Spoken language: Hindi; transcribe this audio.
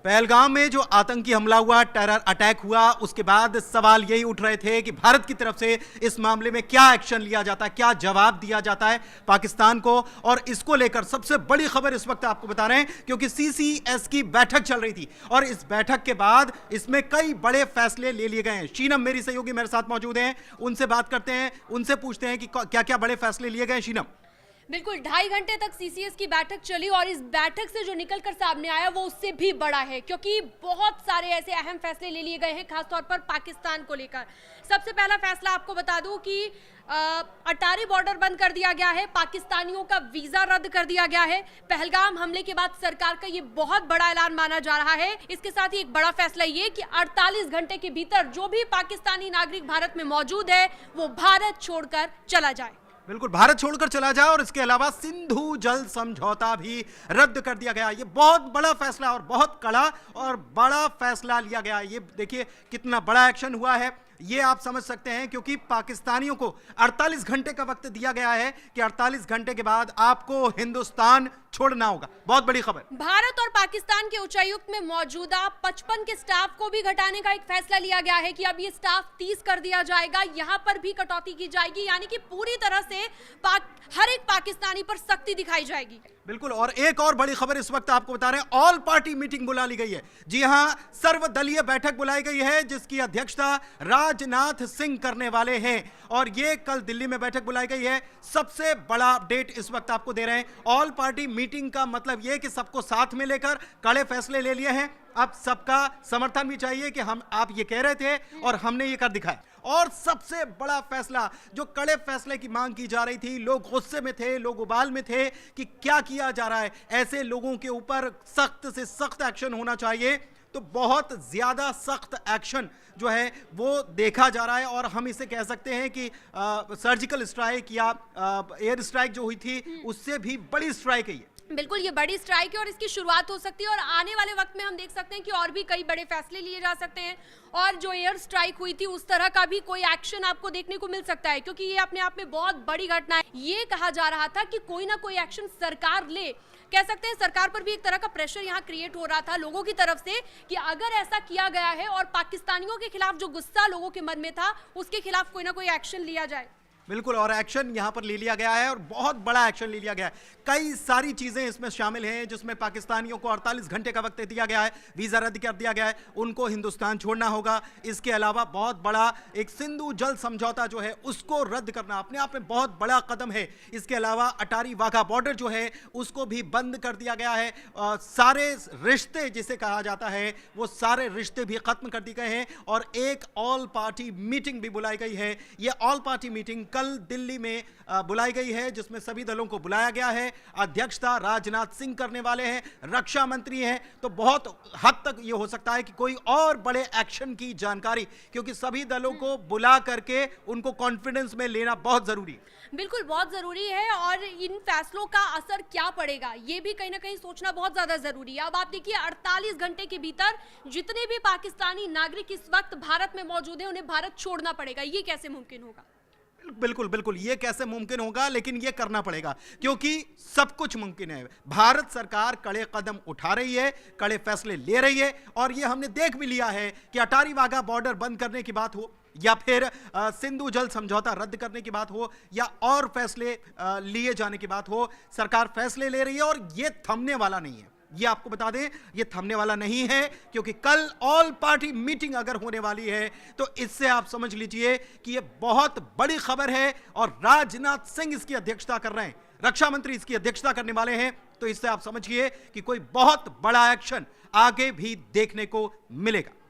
पहलगाम में जो आतंकी हमला हुआ, टेरर अटैक हुआ, उसके बाद सवाल यही उठ रहे थे कि भारत की तरफ से इस मामले में क्या एक्शन लिया जाता है, क्या जवाब दिया जाता है पाकिस्तान को। और इसको लेकर सबसे बड़ी खबर इस वक्त आपको बता रहे हैं, क्योंकि सीसीएस की बैठक चल रही थी और इस बैठक के बाद इसमें कई बड़े फैसले ले लिए गए हैं। शीनम मेरी सहयोगी मेरे साथ मौजूद हैं, उनसे बात करते हैं, उनसे पूछते हैं कि क्या क्या बड़े फैसले लिए गए। शीनम, बिल्कुल 2.5 घंटे तक सीसीएस की बैठक चली और इस बैठक से जो निकलकर सामने आया वो उससे भी बड़ा है, क्योंकि बहुत सारे ऐसे अहम फैसले ले लिए गए हैं, खासतौर पर पाकिस्तान को लेकर। सबसे पहला फैसला आपको बता दूं कि अटारी बॉर्डर बंद कर दिया गया है, पाकिस्तानियों का वीजा रद्द कर दिया गया है। पहलगाम हमले के बाद सरकार का ये बहुत बड़ा ऐलान माना जा रहा है। इसके साथ ही एक बड़ा फैसला ये कि 48 घंटे के भीतर जो भी पाकिस्तानी नागरिक भारत में मौजूद है वो भारत छोड़कर चला जाए। बिल्कुल, भारत छोड़कर चला जाए। और इसके अलावा सिंधु जल समझौता भी रद्द कर दिया गया। ये बहुत बड़ा फैसला और बहुत कड़ा और बड़ा फैसला लिया गया। ये देखिए कितना बड़ा एक्शन हुआ है, ये आप समझ सकते हैं, क्योंकि पाकिस्तानियों को 48 घंटे का वक्त दिया गया है कि 48 घंटे के बाद आपको हिंदुस्तान छोड़ना होगा। बहुत बड़ी खबर। भारत और पाकिस्तान के उच्चायुक्त में मौजूदा 55 के स्टाफ को भी घटाने का एक फैसला लिया गया है कि अब ये स्टाफ 30 कर दिया जाएगा। यहां पर भी कटौती की जाएगी, यानी कि पूरी तरह से हर एक पाकिस्तानी पर सख्ती दिखाई जाएगी। बिल्कुल, और एक और बड़ी खबर इस वक्त आपको बता रहे हैं, ऑल पार्टी मीटिंग बुला ली गई है। जी हां, सर्वदलीय बैठक बुलाई गई है जिसकी अध्यक्षता राजनाथ सिंह करने वाले हैं और ये कल दिल्ली में बैठक बुलाई गई है। सबसे बड़ा अपडेट इस वक्त आपको दे रहे हैं। ऑल पार्टी मीटिंग का मतलब ये कि सबको साथ में लेकर कड़े फैसले ले लिए हैं। अब सबका समर्थन भी चाहिए कि आप ये कह रहे थे और हमने ये कर दिखाया। और सबसे बड़ा फैसला, जो कड़े फैसले की मांग की जा रही थी, लोग गुस्से में थे, लोग उबाल में थे कि क्या किया जा रहा है, ऐसे लोगों के ऊपर सख्त से सख्त एक्शन होना चाहिए। तो बहुत ज्यादा सख्त एक्शन जो है वो देखा जा रहा है और हम इसे कह सकते हैं कि सर्जिकल स्ट्राइक या एयर स्ट्राइक जो हुई थी उससे भी बड़ी स्ट्राइक है ये। बिल्कुल, ये बड़ी स्ट्राइक है और इसकी शुरुआत हो सकती है और आने वाले वक्त में हम देख सकते हैं कि और भी कई बड़े फैसले लिए जा सकते हैं। और जो एयर स्ट्राइक हुई थी उस तरह का भी कोई एक्शन आपको देखने को मिल सकता है, क्योंकि ये अपने आप में बहुत बड़ी घटना है। ये कहा जा रहा था कि कोई ना कोई एक्शन सरकार ले, कह सकते हैं सरकार पर भी एक तरह का प्रेशर यहाँ क्रिएट हो रहा था लोगों की तरफ से कि अगर ऐसा किया गया है और पाकिस्तानियों के खिलाफ जो गुस्सा लोगों के मन में था उसके खिलाफ कोई ना कोई एक्शन लिया जाए। बिल्कुल, और एक्शन यहां पर ले लिया गया है और बहुत बड़ा एक्शन ले लिया गया है। कई सारी चीजें इसमें शामिल हैं जिसमें पाकिस्तानियों को 48 घंटे का वक्त दिया गया है, वीजा रद्द कर दिया गया है, उनको हिंदुस्तान छोड़ना होगा। इसके अलावा बहुत बड़ा एक सिंधु जल समझौता जो है उसको रद्द करना अपने आप में बहुत बड़ा कदम है। इसके अलावा अटारी वाघा बॉर्डर जो है उसको भी बंद कर दिया गया है। सारे रिश्ते जिसे कहा जाता है वो सारे रिश्ते भी खत्म कर दिए गए हैं और एक ऑल पार्टी मीटिंग भी बुलाई गई है। ये ऑल पार्टी मीटिंग कल दिल्ली में बुलाई गई है जिसमें सभी दलों को बुलाया गया है। अध्यक्षता राजनाथ सिंह करने वाले हैं, रक्षा मंत्री हैं। तो बहुत हद तक ये हो सकता है कि कोई और बड़े एक्शन की जानकारी, क्योंकि सभी दलों को बुला करके उनको कॉन्फिडेंस में लेना बहुत जरूरी है। बिल्कुल, बहुत जरूरी है और इन फैसलों का असर क्या पड़ेगा ये भी कहीं ना कहीं सोचना बहुत ज्यादा जरूरी है। अब आप देखिए 48 घंटे के भीतर जितने भी पाकिस्तानी नागरिक इस वक्त भारत में मौजूद हैं उन्हें भारत छोड़ना पड़ेगा। ये कैसे मुमकिन होगा? बिल्कुल बिल्कुल, ये कैसे मुमकिन होगा, लेकिन ये करना पड़ेगा क्योंकि सब कुछ मुमकिन है। भारत सरकार कड़े कदम उठा रही है, कड़े फैसले ले रही है और ये हमने देख भी लिया है कि अटारी वाघा बॉर्डर बंद करने की बात हो या फिर सिंधु जल समझौता रद्द करने की बात हो या और फैसले लिए जाने की बात हो, सरकार फैसले ले रही है और ये थमने वाला नहीं है। ये आपको बता दें, ये थमने वाला नहीं है, क्योंकि कल ऑल पार्टी मीटिंग अगर होने वाली है तो इससे आप समझ लीजिए कि ये बहुत बड़ी खबर है और राजनाथ सिंह इसकी अध्यक्षता कर रहे हैं, रक्षा मंत्री इसकी अध्यक्षता करने वाले हैं। तो इससे आप समझिए कि कोई बहुत बड़ा एक्शन आगे भी देखने को मिलेगा।